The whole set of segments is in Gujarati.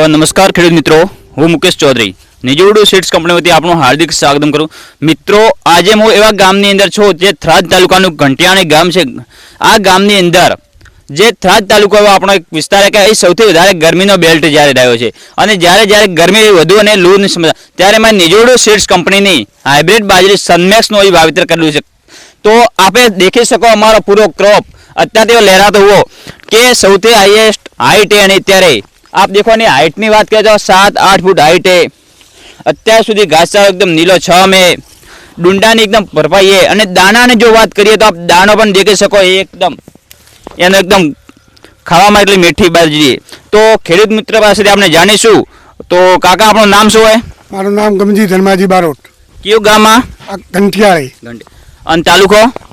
નમસ્કાર ખેડૂત મિત્રો, હું મુકેશ ચૌધરી નિજોડુ સીડ્સ કંપની વતી આપનું હાર્દિક સ્વાગત કરું। મિત્રો, આજે હું એવા ગામની અંદર છું જે થરાદ તાલુકાનું ઘંટિયાણી ગામ છે। આ ગામની અંદર જે થરાદ તાલુકો આપણો એક વિસ્તાર કે અહીં સૌથી વધારે ગરમીનો બેલ્ટ જ્યારે રહ્યો છે અને જ્યારે ગરમી વધુ અને લૂની સમસ્યા ત્યારે મેં નિજોડુ સીડ્સ કંપનીની હાઇબ્રિડ બાજરી સનમેક્સનું અહીં વાવેતર કરેલું છે। તો આપણે દેખી શકો અમારો પૂરો ક્રોપ અત્યારે લહેરાતો હુઓ કે સૌથી હાઈએસ્ટ હાઈટ है અને અત્યારે आप देखो ने हाइट ની વાત करें तो 7-8 फूट हाइट है। અત્યાર સુધી ઘાસચારો एकदम नीलो छम है, डूंडा ની एकदम भरपाई है અને દાણા ની જો વાત કરીએ તો આપ દાણો પણ દેખી શકો एकदम એનો एकदम ખાવામાં એટલી મીઠી બાજરી। તો ખેડૂત મિત્ર પાસેથી આપણે જાણીશું। તો કાકા આપણું નામ શું है? મારું નામ ગમજી ધર્માજી બારોટ। કયું ગામમાં? ઘંટિયાળી અને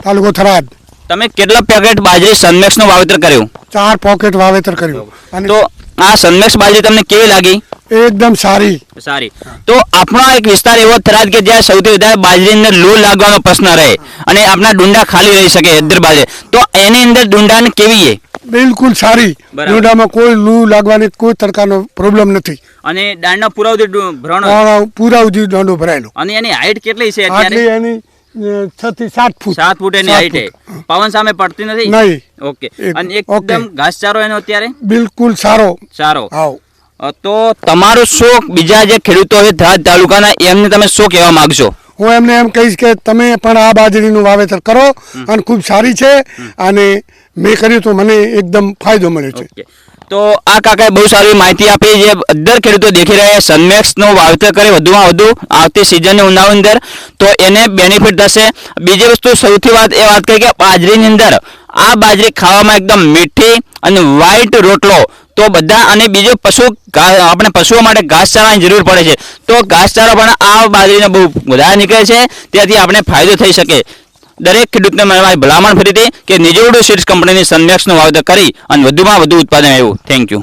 તાલુકો થરાદ। તમે કેટલા પેકેટ બાજરી સનમેક્સ નું વાવેતર કર્યું? 4 પોકેટ વાવેતર કર્યું। અને તો આ સનમેક્સ બાજરી તમને કેવી લાગી? એકદમ સારી। તો આપણો એક વિસ્તાર એવો થરાદ કે જ્યાં સૌથી વધારે બાજરીની અંદર લૂ લાગવાનો પ્રશ્ન રહે અને આપણા ડુંડા ખાલી રહી શકે અદ્ધર બાજરી, તો એની અંદર ડુંડાને કેવી છે? બિલકુલ સારી। ડુંડામાં કોઈ લૂ લાગવાની કોઈ પ્રકારનો પ્રોબ્લેમ નથી અને દાંડા પૂરા સુધી દાંડો ભરાયેલો। અને એની હાઈટ કેટલી છે અત્યારે? એની 6 થી 7 ફૂટ 7 ફૂટ એની હાઈટ છે। પવન સામે પડતી નથી? નહીં। ઓકે। અને એકદમ ઘાસચારો એનો અત્યારે બિલકુલ સારો। આવ તો તમારું શું બીજા જે ખેડૂતો છે થરાદ તાલુકાના એમને તમે શું કહેવા માંગશો? હું એમને એમ કહીશ કે તમે પણ આ બાજરીનું વાવેતર કરો અને ખૂબ સારી છે અને મેં કર્યું તો મને એકદમ ફાયદો મળ્યો છે। તો આ કાકાએ બહુ સારી માહિતી આપી। જે અધર ખેડૂતો દેખી રહ્યા સનમેક્સનું વાવેતર કરે વધુમાં વધુ આવતી સિઝનની ઉનાળાની અંદર તો એને બેનિફિટ થશે। બીજી વસ્તુ સૌથી વાત કરી કે બાજરીની અંદર આ બાજરી ખાવામાં એકદમ મીઠી અને વ્હાઈટ રોટલો તો બધા અને બીજો આપણે પશુઓ માટે ઘાસચારાની જરૂર પડે છે તો ઘાસચારો પણ આ બાજરીને બહુ વધારે નીકળે છે, ત્યાંથી આપણે ફાયદો થઈ શકે। દરેક ખેડૂતને મારી ભલામણ ફરીથી કે નિજોડુ સીડ્સ કંપનીની સનમેક્સનું વાવેતર કરી અને વધુમાં વધુ ઉત્પાદન આવ્યું। Thank you.